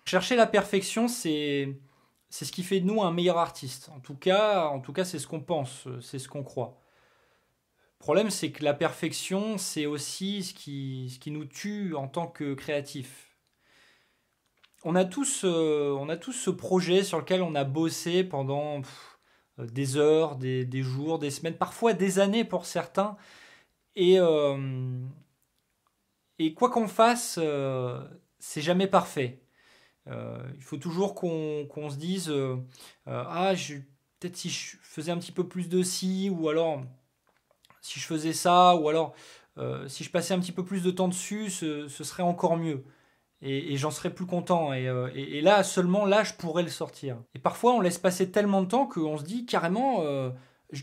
Chercher la perfection, c'est ce qui fait de nous un meilleur artiste. En tout cas, c'est ce qu'on pense, c'est ce qu'on croit. Le problème, c'est que la perfection, c'est aussi ce qui nous tue en tant que créatif. On a tous ce projet sur lequel on a bossé pendant des heures, des jours, des semaines, parfois des années pour certains. Et quoi qu'on fasse, c'est jamais parfait. Il faut toujours qu'on se dise peut-être si je faisais un petit peu plus de ci, ou alors si je faisais ça, ou alors si je passais un petit peu plus de temps dessus, ce serait encore mieux. Et j'en serais plus content. Et là, seulement là, je pourrais le sortir. Et parfois, on laisse passer tellement de temps qu'on se dit carrément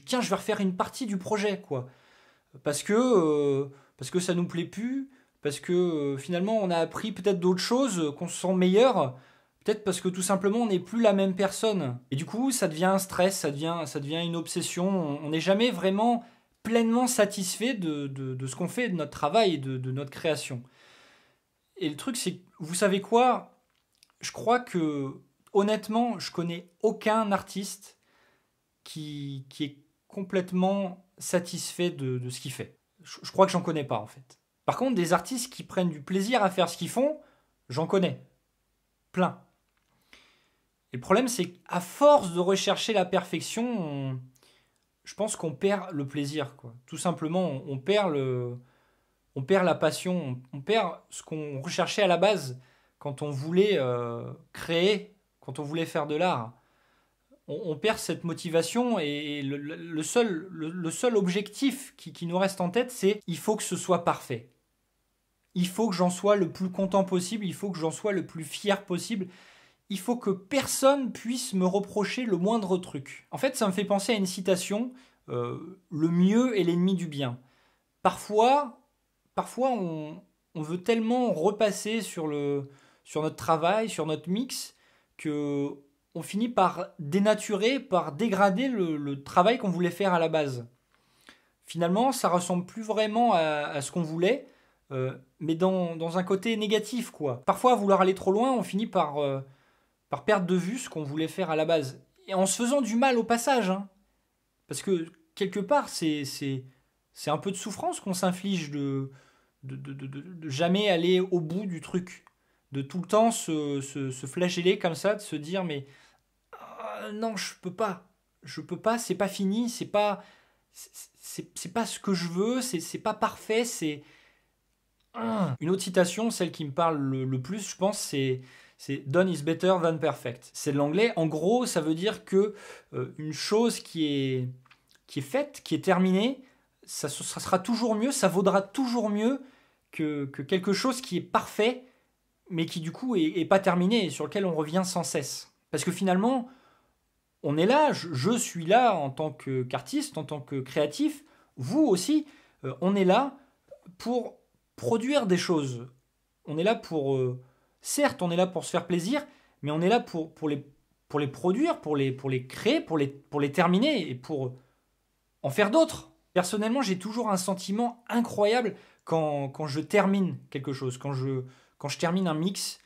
tiens, je vais refaire une partie du projet, quoi. Parce que ça nous plaît plus, parce que finalement on a appris peut-être d'autres choses, qu'on se sent meilleur, peut-être parce que tout simplement on n'est plus la même personne. Et du coup ça devient un stress, ça devient une obsession, on n'est jamais vraiment pleinement satisfait de ce qu'on fait, de notre travail, de notre création. Et le truc c'est que, vous savez quoi, je crois que honnêtement je connais aucun artiste qui est complètement satisfait de ce qu'il fait. Je crois que j'en connais pas en fait. Par contre, des artistes qui prennent du plaisir à faire ce qu'ils font, j'en connais. Plein. Et le problème, c'est qu'à force de rechercher la perfection, je pense qu'on perd le plaisir, quoi. Tout simplement, on perd la passion, on perd ce qu'on recherchait à la base quand on voulait créer, quand on voulait faire de l'art. On perd cette motivation et le seul objectif qui nous reste en tête, c'est il faut que ce soit parfait. Il faut que j'en sois le plus content possible, il faut que j'en sois le plus fier possible, il faut que personne puisse me reprocher le moindre truc. En fait, ça me fait penser à une citation, le mieux est l'ennemi du bien. Parfois on veut tellement repasser sur notre travail, sur notre mix, que on finit par dénaturer, par dégrader le travail qu'on voulait faire à la base. Finalement, ça ressemble plus vraiment à ce qu'on voulait, mais dans un côté négatif, quoi. Parfois, à vouloir aller trop loin, on finit par perdre de vue ce qu'on voulait faire à la base. Et en se faisant du mal au passage, hein. Parce que, quelque part, c'est un peu de souffrance qu'on s'inflige de jamais aller au bout du truc. De tout le temps se flageller comme ça, de se dire mais non, je peux pas, c'est pas fini, c'est pas ce que je veux, c'est pas parfait, c'est une autre citation, celle qui me parle le plus, je pense, c'est done is better than perfect. C'est de l'anglais. En gros, ça veut dire que une chose qui est faite, qui est terminée, ça sera toujours mieux, ça vaudra toujours mieux que quelque chose qui est parfait, mais qui du coup est pas terminé et sur lequel on revient sans cesse. Parce que finalement, on est là, je suis là en tant qu'artiste, en tant que créatif, vous aussi, on est là pour produire des choses. On est là pour, certes, on est là pour se faire plaisir, mais on est là pour les produire, pour les créer, pour les terminer et pour en faire d'autres. Personnellement, j'ai toujours un sentiment incroyable quand je termine quelque chose, quand je termine un mix,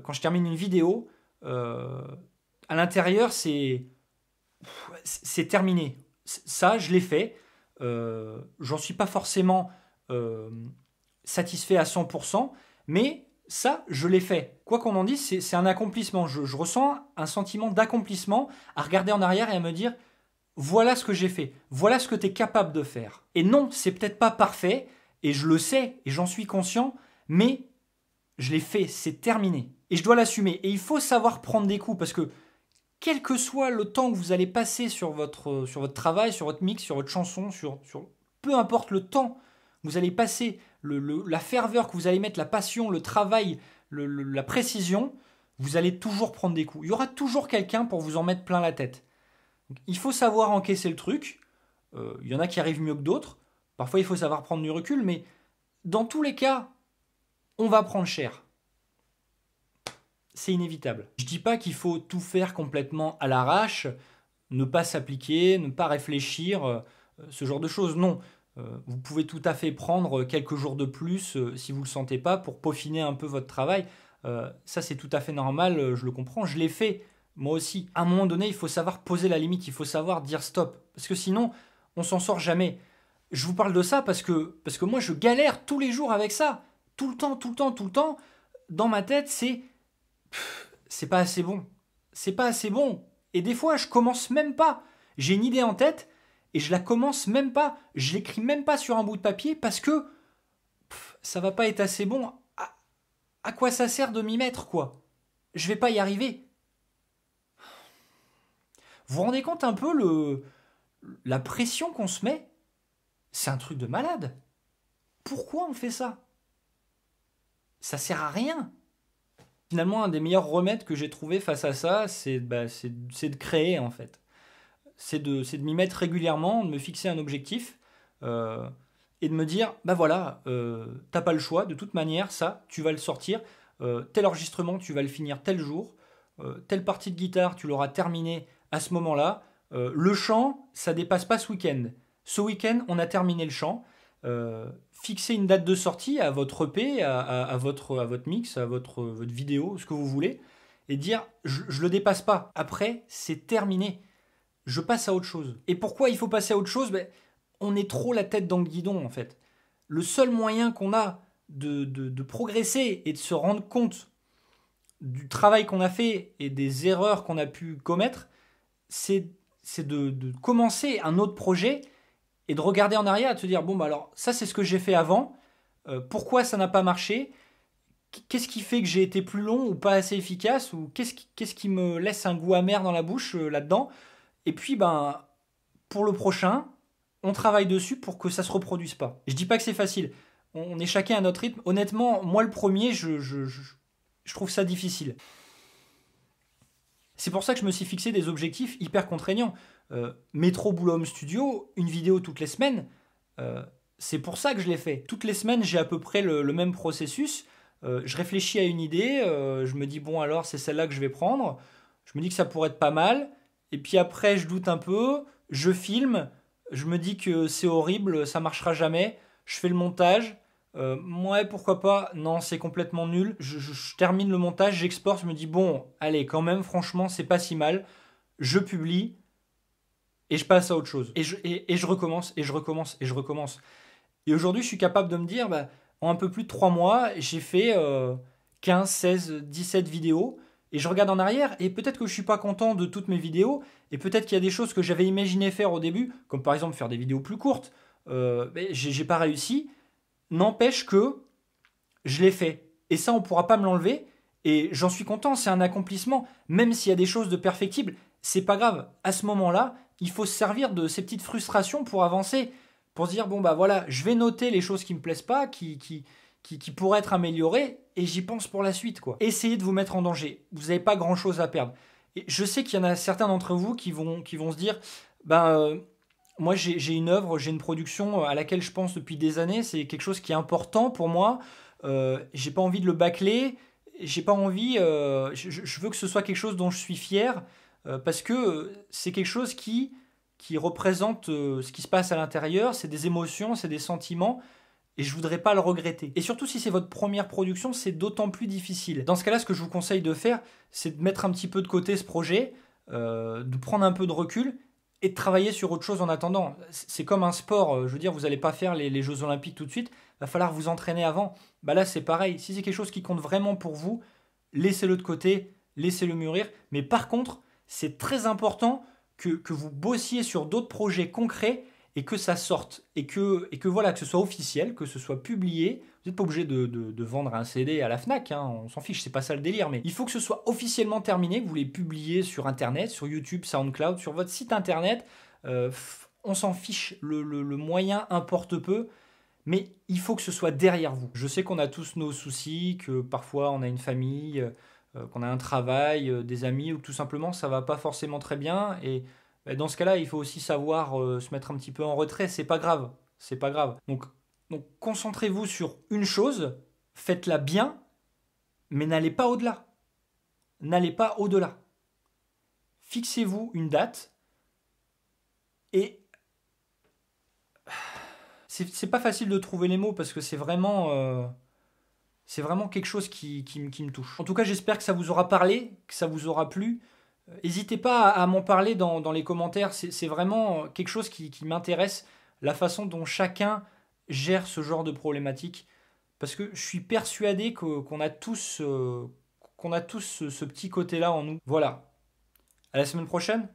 quand je termine une vidéo, à l'intérieur, c'est terminé. Ça, je l'ai fait. J'en suis pas forcément satisfait à 100%, mais ça, je l'ai fait. Quoi qu'on en dise, c'est un accomplissement. Je ressens un sentiment d'accomplissement à regarder en arrière et à me dire voilà ce que j'ai fait, voilà ce que tu es capable de faire. Et non, c'est peut-être pas parfait, et je le sais, et j'en suis conscient, mais je l'ai fait, c'est terminé. Et je dois l'assumer. Et il faut savoir prendre des coups parce que quel que soit le temps que vous allez passer sur votre travail, sur votre mix, sur votre chanson, peu importe le temps, vous allez passer, la ferveur que vous allez mettre, la passion, le travail, la précision, vous allez toujours prendre des coups. Il y aura toujours quelqu'un pour vous en mettre plein la tête. Donc, il faut savoir encaisser le truc. Il y en a qui arrivent mieux que d'autres. Parfois, il faut savoir prendre du recul, mais dans tous les cas, on va prendre cher. C'est inévitable. Je ne dis pas qu'il faut tout faire complètement à l'arrache, ne pas s'appliquer, ne pas réfléchir, ce genre de choses. Non, vous pouvez tout à fait prendre quelques jours de plus si vous ne le sentez pas pour peaufiner un peu votre travail. Ça, c'est tout à fait normal, je le comprends. Je l'ai fait, moi aussi. À un moment donné, il faut savoir poser la limite, il faut savoir dire stop. Parce que sinon, on s'en sort jamais. Je vous parle de ça parce que moi, je galère tous les jours avec ça. Tout le temps. Dans ma tête, c'est pas assez bon. C'est pas assez bon. Et des fois, je commence même pas. J'ai une idée en tête et je la commence même pas. Je l'écris même pas sur un bout de papier parce que ça va pas être assez bon. À quoi ça sert de m'y mettre, quoi? Je vais pas y arriver. Vous vous rendez compte un peu la pression qu'on se met? C'est un truc de malade. Pourquoi on fait ça? Ça sert à rien. Finalement, un des meilleurs remèdes que j'ai trouvé face à ça, c'est de créer, en fait. C'est de m'y mettre régulièrement, de me fixer un objectif et de me dire, bah voilà, t'as pas le choix, de toute manière, ça, tu vas le sortir. Tel enregistrement, tu vas le finir tel jour. Telle partie de guitare, tu l'auras terminé à ce moment-là. Le chant, ça dépasse pas ce week-end. Ce week-end, on a terminé le chant. Fixer une date de sortie à votre EP, à votre mix, à votre vidéo, ce que vous voulez, et dire je le dépasse pas. Après, c'est terminé. Je passe à autre chose. Et pourquoi il faut passer à autre chose? On est trop la tête dans le guidon, en fait. Le seul moyen qu'on a de progresser et de se rendre compte du travail qu'on a fait et des erreurs qu'on a pu commettre, c'est de commencer un autre projet et de regarder en arrière et de se dire, bon, bah alors, ça, c'est ce que j'ai fait avant. Pourquoi ça n'a pas marché? Qu'est-ce qui fait que j'ai été plus long ou pas assez efficace? Ou qu'est-ce qui me laisse un goût amer dans la bouche là-dedans? Et puis, pour le prochain, on travaille dessus pour que ça ne se reproduise pas. Je dis pas que c'est facile. On est chacun à notre rythme. Honnêtement, moi, le premier, je trouve ça difficile. C'est pour ça que je me suis fixé des objectifs hyper contraignants. Métro Boulot Home Studio, une vidéo toutes les semaines, c'est pour ça que je l'ai fait. Toutes les semaines, j'ai à peu près le même processus. Je réfléchis à une idée, je me dis, bon alors, c'est celle-là que je vais prendre. Je me dis que ça pourrait être pas mal. Et puis après, je doute un peu, je filme, je me dis que c'est horrible, ça marchera jamais. Je fais le montage. Ouais, pourquoi pas? Non, c'est complètement nul. Je termine le montage, j'exporte, je me dis, bon, allez, quand même, franchement, c'est pas si mal. Je publie et je passe à autre chose. Et je recommence, et je recommence, et je recommence. Et aujourd'hui, je suis capable de me dire, en un peu plus de 3 mois, j'ai fait 15, 16, 17 vidéos. Et je regarde en arrière, et peut-être que je ne suis pas content de toutes mes vidéos, et peut-être qu'il y a des choses que j'avais imaginé faire au début, comme par exemple faire des vidéos plus courtes. J'ai pas réussi. N'empêche que je l'ai fait. Et ça, on ne pourra pas me l'enlever. Et j'en suis content, c'est un accomplissement. Même s'il y a des choses de perfectibles, c'est pas grave. À ce moment-là, il faut se servir de ces petites frustrations pour avancer. Pour se dire, bon voilà, je vais noter les choses qui me plaisent pas, qui pourraient être améliorées, et j'y pense pour la suite, quoi. Essayez de vous mettre en danger. Vous n'avez pas grand-chose à perdre. Et je sais qu'il y en a certains d'entre vous qui vont se dire, moi j'ai une œuvre, j'ai une production à laquelle je pense depuis des années, c'est quelque chose qui est important pour moi, j'ai pas envie de le bâcler, j'ai pas envie, je veux que ce soit quelque chose dont je suis fier, parce que c'est quelque chose qui représente ce qui se passe à l'intérieur, c'est des émotions, c'est des sentiments, et je voudrais pas le regretter. Et surtout si c'est votre première production, c'est d'autant plus difficile. Dans ce cas-là, ce que je vous conseille de faire, c'est de mettre un petit peu de côté ce projet, de prendre un peu de recul, et de travailler sur autre chose en attendant. C'est comme un sport, je veux dire, vous n'allez pas faire les Jeux Olympiques tout de suite, il va falloir vous entraîner avant. Là, c'est pareil, si c'est quelque chose qui compte vraiment pour vous, laissez-le de côté, laissez-le mûrir, mais par contre, c'est très important que vous bossiez sur d'autres projets concrets et que ça sorte, et que voilà, que ce soit officiel, que ce soit publié. Vous n'êtes pas obligé de vendre un CD à la Fnac, hein, on s'en fiche, c'est pas ça le délire, mais il faut que ce soit officiellement terminé, que vous les publiez sur Internet, sur YouTube, SoundCloud, sur votre site Internet. On s'en fiche, le moyen importe peu, mais il faut que ce soit derrière vous. Je sais qu'on a tous nos soucis, que parfois on a une famille, qu'on a un travail, des amis, ou que tout simplement ça va pas forcément très bien. Et dans ce cas-là, il faut aussi savoir se mettre un petit peu en retrait. C'est pas grave, c'est pas grave. Donc concentrez-vous sur une chose, faites-la bien, mais n'allez pas au-delà. N'allez pas au-delà. Fixez-vous une date et c'est pas facile de trouver les mots parce que c'est vraiment quelque chose qui me touche. En tout cas, j'espère que ça vous aura parlé, que ça vous aura plu. N'hésitez pas à m'en parler dans les commentaires. C'est vraiment quelque chose qui m'intéresse, la façon dont chacun gère ce genre de problématique. Parce que je suis persuadé qu'on a tous, ce petit côté-là en nous. Voilà. À la semaine prochaine.